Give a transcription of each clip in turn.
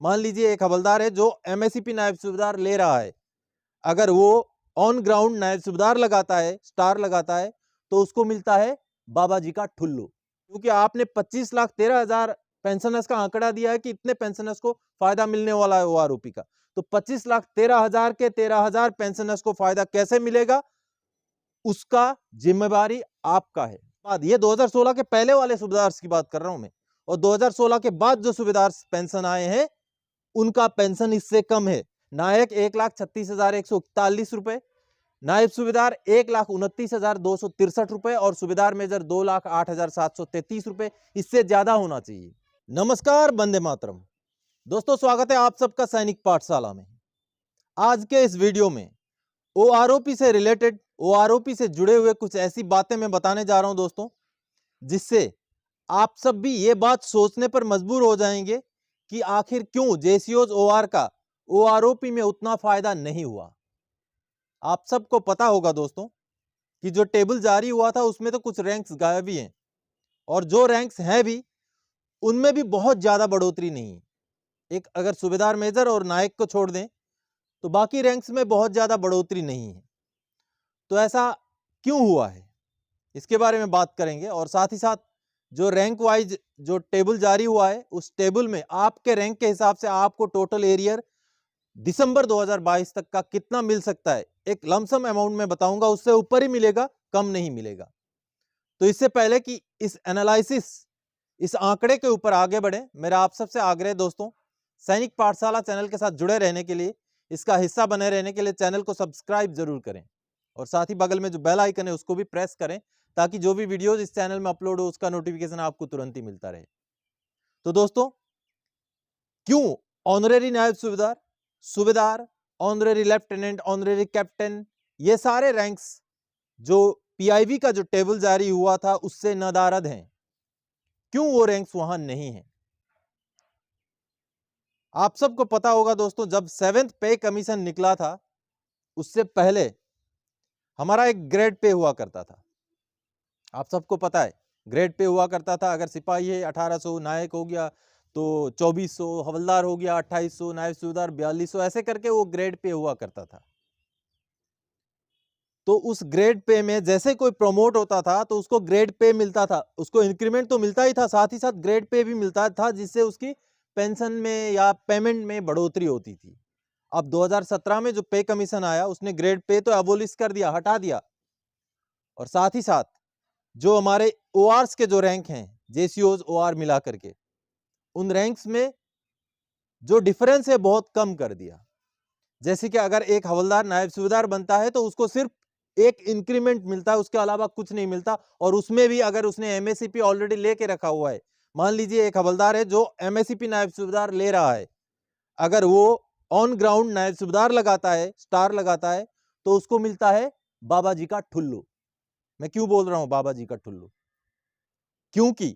मान लीजिए एक हवलदार है जो एमएससीपी नायब सूबेदार ले रहा है, अगर वो ऑन ग्राउंड नायब सूबेदार लगाता है, स्टार लगाता है, तो उसको मिलता है बाबा जी का ठुल्लू। क्योंकि आपने 25,13,000 पेंशनर्स का आंकड़ा दिया है कि इतने पेंशनर्स को फायदा मिलने वाला है ओआरओपी का, तो 25,13,000 के 13,000 पेंशनर्स को फायदा कैसे मिलेगा, उसका जिम्मेवारी आपका है। बात ये 2016 के पहले वाले सूबेदार की बात कर रहा हूं मैं, और 2016 के बाद जो सूबेदार पेंशन आए हैं उनका पेंशन इससे कम है। नायक 1,36,141 रुपए, नायब सूबेदार 1,29,263 रुपए और सूबेदार मेजर 2,08,733 रुपए। इससे ज्यादा होना चाहिए। नमस्कार, वंदे मातरम। दोस्तों, स्वागत है आप सबका सैनिक पाठशाला में। आज के इस वीडियो में ओआरओपी से रिलेटेड, ओआरओपी से जुड़े हुए कुछ ऐसी बातें मैं बताने जा रहा हूं दोस्तों, जिससे आप सब भी ये बात सोचने पर मजबूर हो जाएंगे कि आखिर क्यों जेसीओज ओआर का ओआरओपी में उतना फायदा नहीं हुआ। आप सबको पता होगा दोस्तों कि जो टेबल जारी हुआ था उसमें तो कुछ रैंक्स गायब ही हैं, और जो रैंक्स हैं भी उनमें भी बहुत ज्यादा बढ़ोतरी नहीं है। एक अगर सूबेदार मेजर और नायक को छोड़ दें तो बाकी रैंक्स में बहुत ज्यादा बढ़ोतरी नहीं है। तो ऐसा क्यों हुआ है, इसके बारे में बात करेंगे। और साथ ही साथ जो रैंक वाइज जो टेबल जारी हुआ है, उस टेबल में आपके रैंक के हिसाब से आपको टोटल एरियर दिसंबर 2022 तक का कितना मिल सकता है, एक लमसम अमाउंट में बताऊंगा। उससे ऊपर ही मिलेगा, कम नहीं मिलेगा। तो इससे पहले कि इस एनालिसिस, इस आंकड़े के ऊपर आगे बढ़े, मेरा आप सबसे आग्रह दोस्तों, सैनिक पाठशाला चैनल के साथ जुड़े रहने के लिए, इसका हिस्सा बने रहने के लिए चैनल को सब्सक्राइब जरूर करें, और साथ ही बगल में जो बेल आइकन है उसको भी प्रेस करें, ताकि जो भी वीडियोस इस चैनल में अपलोड हो उसका नोटिफिकेशन आपको तुरंत ही मिलता रहे। तो दोस्तों, क्यों ऑनरेरी नायब सूबेदार, सूबेदार, ऑनरेरी लेफ्टिनेंट, ऑनरेरी कैप्टन, ये सारे रैंक्स जो पीआईवी का जो टेबल जारी हुआ था उससे नदारद हैं, क्यों वो रैंक्स वहां नहीं है? आप सबको पता होगा दोस्तों, जब 7th पे कमीशन निकला था उससे पहले हमारा एक ग्रेड पे हुआ करता था। आप सबको पता है ग्रेड पे हुआ करता था। अगर सिपाही है 1800, नायक हो गया तो 2400, हवलदार हो गया 2800, नायब सूबेदार 4200, ऐसे करके वो ग्रेड पे हुआ करता था। तो उस ग्रेड पे में जैसे कोई प्रमोट होता था तो उसको ग्रेड पे मिलता था, उसको इंक्रीमेंट तो मिलता ही था, साथ ही साथ ग्रेड पे भी मिलता था, जिससे उसकी पेंशन में या पेमेंट में बढ़ोतरी होती थी। अब 2017 में जो पे कमीशन आया उसने ग्रेड पे तो एबोलिश कर दिया, हटा दिया, और साथ ही साथ जो हमारे ओआरस के जो रैंक हैं, जेसीओज ओआर मिला करके, उन रैंक्स में जो डिफरेंस है बहुत कम कर दिया। जैसे कि अगर एक हवलदार नायब सूबेदार बनता है तो उसको सिर्फ एक इंक्रीमेंट मिलता है, उसके अलावा कुछ नहीं मिलता। और उसमें भी अगर उसने एमएससीपी ऑलरेडी लेके रखा हुआ है, मान लीजिए एक हवलदार है जो एमएससीपी नायब सूबेदार ले रहा है, अगर वो ऑन ग्राउंड नायब सूबेदार लगाता है, स्टार लगाता है, तो उसको मिलता है बाबा जी का ठुल्लू। मैं क्यों बोल रहा हूं बाबा जी का ठुल्लू? क्योंकि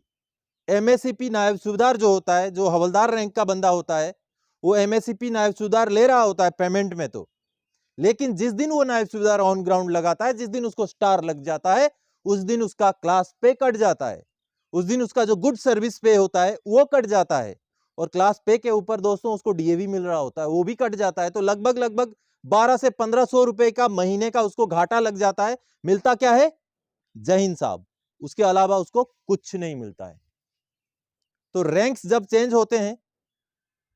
एमएससीपी नायब सूबेदार जो होता है, जो हवलदार रैंक का बंदा होता है, वो एमएससीपी नायब सूबेदार ले रहा होता है पेमेंट में तो, लेकिन जिस दिन वो नायब सूबेदार ऑन ग्राउंड लगाता है, जिस दिन उसको स्टार लग जाता है, उस दिन उसका क्लास पे कट जाता है, उस दिन उसका जो गुड सर्विस पे होता है वो कट जाता है, और क्लास पे के ऊपर दोस्तों उसको डीएवी मिल रहा होता है, वो भी कट जाता है। तो लगभग लगभग 12 से 1500 रुपए का महीने का उसको घाटा लग जाता है। मिलता क्या है? जय हिंद साहब, उसके अलावा उसको कुछ नहीं मिलता है। तो रैंक्स जब चेंज होते हैं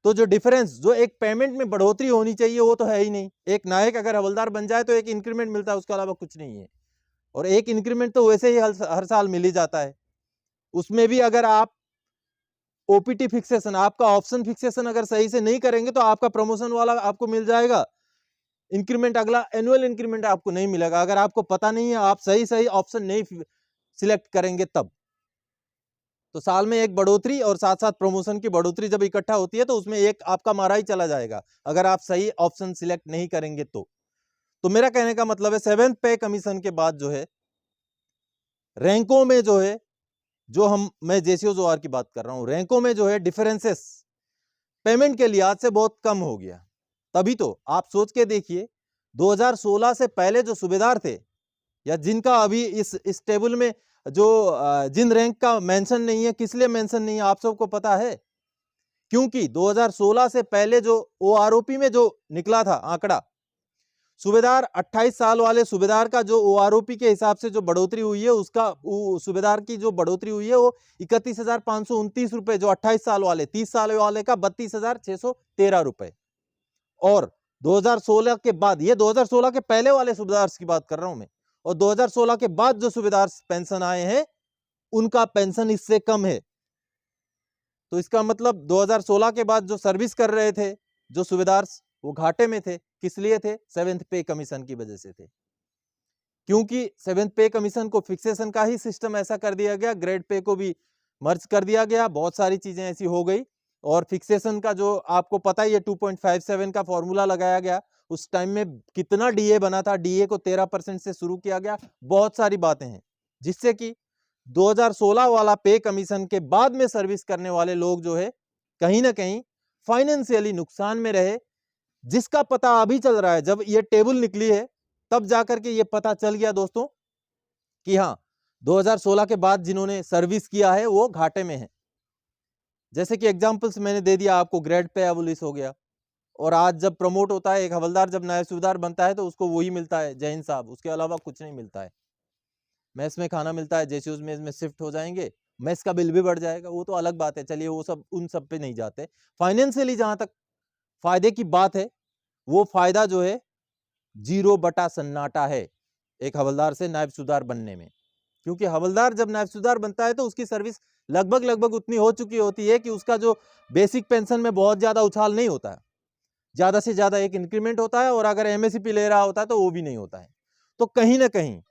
तो जो डिफरेंस, जो एक पेमेंट में बढ़ोतरी होनी चाहिए, वो तो है ही नहीं। एक नायक अगर हवलदार बन जाए तो एक इंक्रीमेंट मिलता है, उसके अलावा कुछ नहीं है। और एक इंक्रीमेंट तो वैसे ही हर साल मिल ही जाता है। उसमें भी अगर आप ओपीटी फिक्सेशन, आपका ऑप्शन फिक्सेशन अगर सही से नहीं करेंगे तो आपका प्रमोशन वाला आपको मिल जाएगा, इंक्रीमेंट अगला एनुअल इंक्रीमेंट आपको नहीं मिलेगा। अगर आपको पता नहीं है, आप सही सही ऑप्शन नहीं सिलेक्ट करेंगे तब। तो साल में एक बढ़ोतरी और साथ साथ प्रमोशन की बढ़ोतरी जब इकट्ठा होती है तो उसमें एक आपका मारा ही चला जाएगा, अगर आप सही ऑप्शन सिलेक्ट नहीं करेंगे तो मेरा कहने का मतलब है 7th पे कमीशन के बाद जो है रैंकों में जो है, मैं जेसीओज ओआर की बात कर रहा हूं, रैंकों में जो है डिफरेंसेस पेमेंट के लिहाज से बहुत कम हो गया। तभी तो आप सोच के देखिए, 2016 से पहले जो सूबेदार थे, या जिनका अभी इस टेबल में जो जिन रैंक का मेंशन नहीं है, किस लिए मेंशन नहीं है आप सबको पता है? क्योंकि 2016 से पहले जो ओआरओपी में जो निकला था आंकड़ा, सूबेदार 28 साल वाले सूबेदार का जो ओआरओपी के हिसाब से जो बढ़ोतरी हुई है, उसका सूबेदार की जो बढ़ोतरी हुई है वो 31,529 रुपए, जो 28 साल वाले, 30 साल वाले का 32,613 रुपए। और 2016 के बाद, ये 2016 के पहले वाले सूबेदार की बात कर रहा हूं मैं, और 2016 के बाद जो सूबेदार पेंशन आए हैं उनका पेंशन इससे कम है। तो इसका मतलब 2016 के बाद जो सर्विस कर रहे थे जो सूबेदार, वो घाटे में थे। किस लिए थे? 7th पे कमीशन की वजह से थे, क्योंकि 7th पे कमीशन को फिक्सेशन का ही सिस्टम ऐसा कर दिया गया, ग्रेड पे को भी मर्ज कर दिया गया, बहुत सारी चीजें ऐसी हो गई। और फिक्सेशन का जो आपको पता ही है 2.57 का फॉर्मूला लगाया गया, उस टाइम में कितना डीए बना था, डीए को 13% से शुरू किया गया, बहुत सारी बातें हैं, जिससे कि 2016 वाला पे कमीशन के बाद में सर्विस करने वाले लोग जो है कहीं ना कहीं फाइनेंशियली नुकसान में रहे, जिसका पता अभी चल रहा है। जब ये टेबल निकली है तब जाकर के ये पता चल गया दोस्तों कि हाँ, 2016 के बाद जिन्होंने सर्विस किया है वो घाटे में है। जैसे कि एग्जांपल्स मैंने दे दिया आपको, ग्रेड पे एबोलिश हो गया, और आज जब प्रमोट होता है एक हवलदार, जब नायब सूबेदार बनता है तो उसको वही मिलता है, जय हिंद साहब, उसके अलावा कुछ नहीं मिलता है। मेस में खाना मिलता है, जैसे उस मेस में शिफ्ट हो जाएंगे मेस का बिल भी बढ़ जाएगा, वो तो अलग बात है, चलिए वो सब, उन सब पे नहीं जाते। फाइनेंशियली जहां तक फायदे की बात है, वो फायदा जो है 0 बटा सन्नाटा है एक हवलदार से नायब सूबेदार बनने में। क्योंकि हवलदार जब नायब सूबेदार बनता है तो उसकी सर्विस लगभग उतनी हो चुकी होती है कि उसका जो बेसिक पेंशन में बहुत ज्यादा उछाल नहीं होता है, ज्यादा से ज्यादा एक इंक्रीमेंट होता है, और अगर एमएसपी ले रहा होता है तो वो भी नहीं होता है। तो कहीं ना कहीं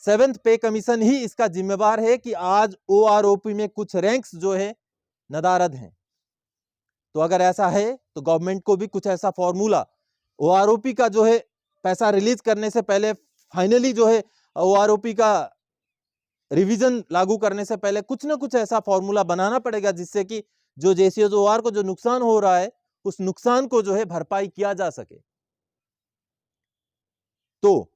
7th पे कमीशन ही इसका जिम्मेवार है कि आज ओआरओपी में कुछ रैंक्स जो है नदारद हैं। तो अगर ऐसा है तो गवर्नमेंट को भी कुछ ऐसा फॉर्मूला, ओआरओपी का जो है पैसा रिलीज करने से पहले, फाइनली जो है ओआरओपी का रिवीजन लागू करने से पहले कुछ ना कुछ ऐसा फॉर्मूला बनाना पड़ेगा, जिससे कि जो जेसीओआर को जो नुकसान हो रहा है उस नुकसान को जो है भरपाई किया जा सके। तो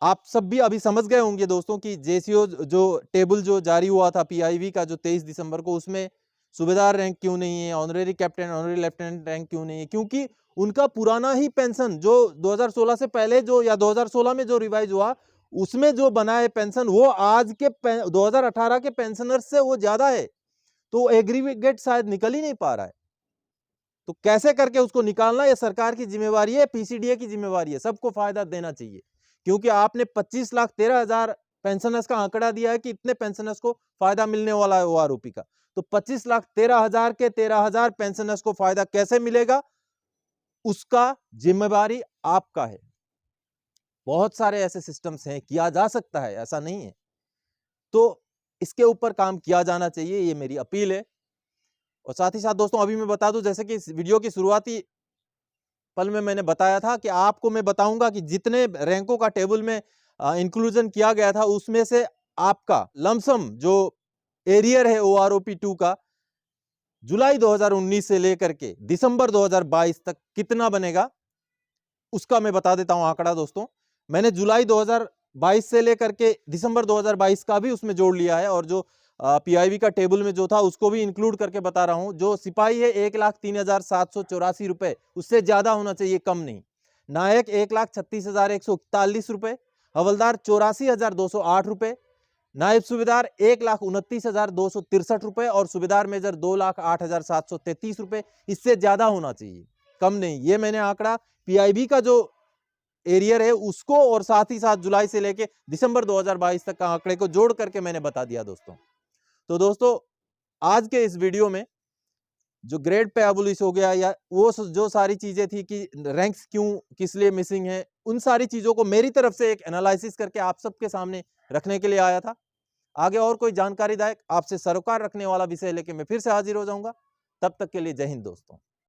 आप सब भी अभी समझ गए होंगे दोस्तों कि जेसीओ जो टेबल जो जारी हुआ था पीआईवी का जो 23 दिसंबर को, उसमें सूबेदार रैंक क्यों नहीं है, honorary captain, honorary lieutenant rank क्यों नहीं है? क्योंकि उनका पुराना ही पेंशन जो 2016 से पहले जो, या 2016 में जो रिवाइज हुआ, उसमें जो बना है पेंशन, वो आज के 2018 के पेंशनर से वो ज्यादा है। तो एग्रीगेट शायद निकल ही नहीं पा रहा है। तो कैसे करके उसको निकालना, ये सरकार की जिम्मेवारी है, पीसीडीए की जिम्मेवारी है, सबको फायदा देना चाहिए। क्योंकि आपने 25,13,000 पेंशनर्स का आंकड़ा दिया है कि इतने पेंशनर्स को फायदा मिलने वाला है ओआरओपी का, तो 25,13,000 के 13,000 पेंशनर्स को फायदा कैसे मिलेगा, उसका जिम्मेवारी आपका है। बहुत सारे ऐसे सिस्टम्स हैं, किया जा सकता है, ऐसा नहीं है, तो इसके ऊपर काम किया जाना चाहिए, ये मेरी अपील है। और साथ ही साथ दोस्तों अभी मैं बता दूं, जैसे कि इस वीडियो की शुरुआती पल में मैंने बताया था कि आपको मैं बताऊंगा कि जितने रैंकों का टेबल में इंक्लूजन किया गया था, उसमें से आपका लमसम जो एरियर है ओआरओपी 2 का जुलाई 2019 से लेकर के दिसंबर 2022 तक कितना बनेगा, उसका मैं बता देता हूं आंकड़ा दोस्तों। मैंने जुलाई 2022 से लेकर के दिसंबर 2022 का भी उसमें जोड़ लिया है, और जो पीआईवी का टेबल में जो था उसको भी इंक्लूड करके बता रहा हूं। जो सिपाही है 1,03,784 रुपए, उससे ज्यादा होना चाहिए, कम नहीं। नायक 1,36,141 रुपए, हवलदार 84,208 रुपए, नायब सूबेदार 1,29,263 रुपए, और सूबेदार मेजर 2,08,733 रुपए। इससे ज्यादा होना चाहिए, कम नहीं। ये मैंने आंकड़ा पीआईबी का जो एरियर है उसको, और साथ ही साथ जुलाई से लेके दिसंबर 2022 तक का आंकड़े को जोड़ करके मैंने बता दिया दोस्तों। तो दोस्तों आज के इस वीडियो में जो ग्रेड पे एबोलिश हो गया, या वो जो सारी चीजें थी कि रैंक्स क्यों किस लिए मिसिंग है, उन सारी चीजों को मेरी तरफ से एक एनालिसिस करके आप सबके सामने रखने के लिए आया था। आगे और कोई जानकारीदायक आपसे सरोकार रखने वाला विषय लेके मैं फिर से हाजिर हो जाऊंगा। तब तक के लिए जय हिंद दोस्तों।